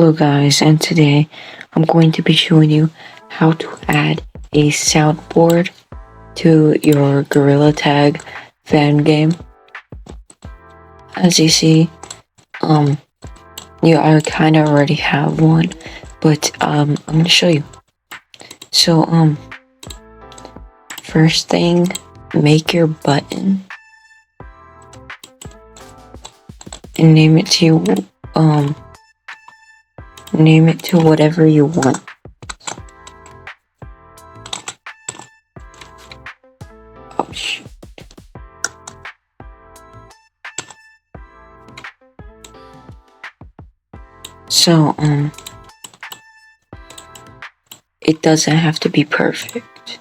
Hello guys, and today I'm going to be showing you how to add a soundboard to your Gorilla Tag fan game. As you see, I kind of already have one, but I'm going to show you. So first thing, make your button and name it to whatever you want. Oh shoot. So it doesn't have to be perfect.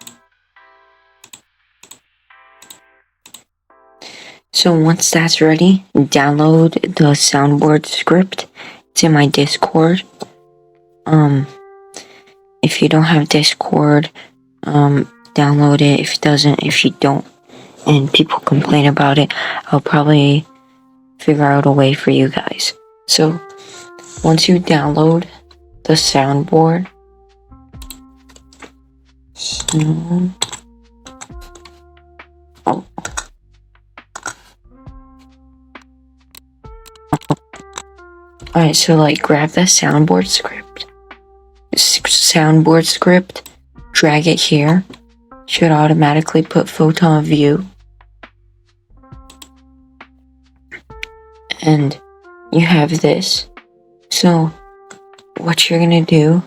So once that's ready, download the soundboard script. It's in my Discord. If you don't have Discord, download it. If you don't, and people complain about it, I'll probably figure out a way for you guys. So once you download the soundboard, Alright, so grab the soundboard script, drag it here. Should automatically put photon view. And you have this. So what you're gonna do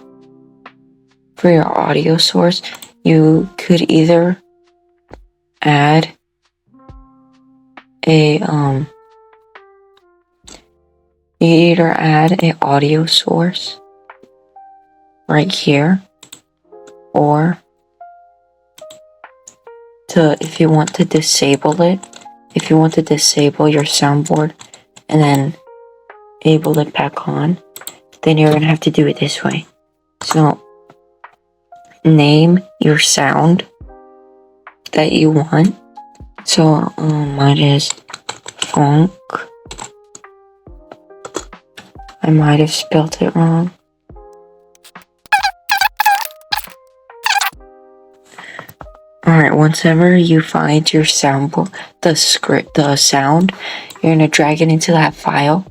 for your audio source, you could either add an audio source right here, or if you want to disable your soundboard and then enable it back on, then you're gonna have to do it this way. So name your sound that you want. So mine is funk. I might have spelled it wrong. Alright, whenever you find your soundboard, the sound, you're gonna drag it into that file,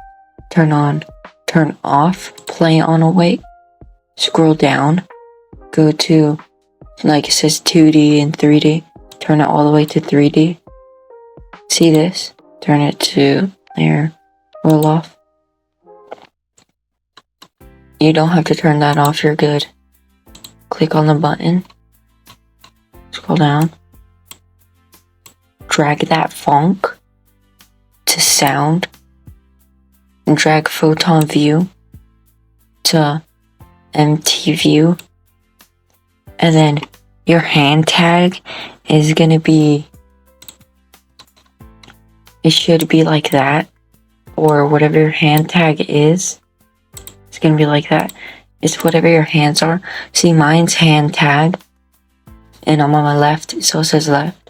turn on, turn off, play on await, scroll down, go to, it says 2D and 3D, turn it all the way to 3D. See this? Turn it to there, roll off. You don't have to turn that off, you're good. Click on the button. Scroll down, drag that funk to sound, and drag photon view to MT view, and then your hand tag is gonna be, it should be like that, or whatever your hand tag is, it's gonna be like that. It's whatever your hands are. See, mine's hand tag, and I'm on my left, so it says left,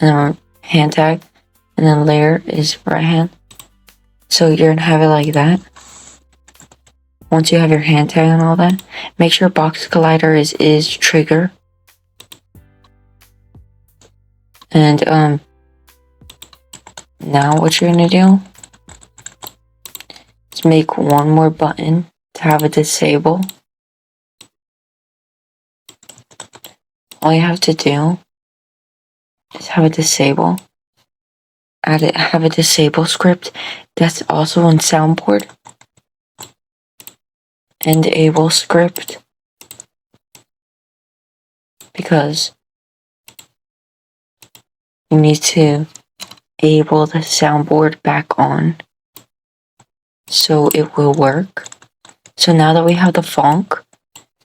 and then hand tag, and then layer is right hand. So you're gonna have it like that. Once you have your hand tag and all that, make sure box collider is trigger. And now what you're gonna do is make one more button to have it disable. All you have to do is have a disable. Have a disable script that's also in soundboard. And enable script, because you need to enable the soundboard back on so it will work. So now that we have the funk,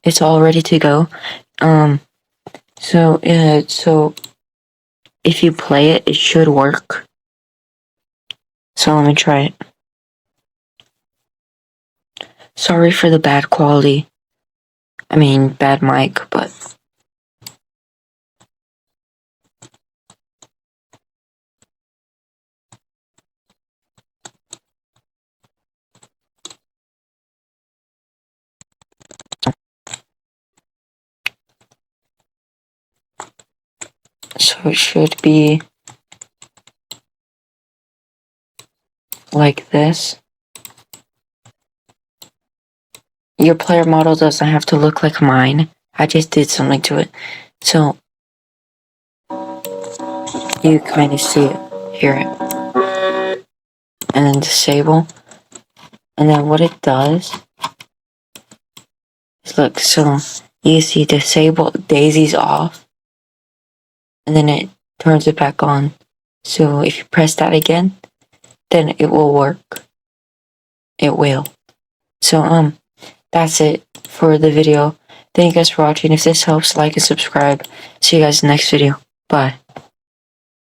it's all ready to go. So if you play it, it should work. So let me try it. Sorry for the bad quality. I mean, bad mic, but So it should be like this. Your player model doesn't have to look like mine. I just did something to it. So you kind of see it, hear it. And then disable. And then what it does is look, so you see disable daisies off. And then it turns it back on. So if you press that again, then it will work. It will. So that's it for the video. Thank you guys for watching. If this helps, like and subscribe. See you guys in the next video. Bye.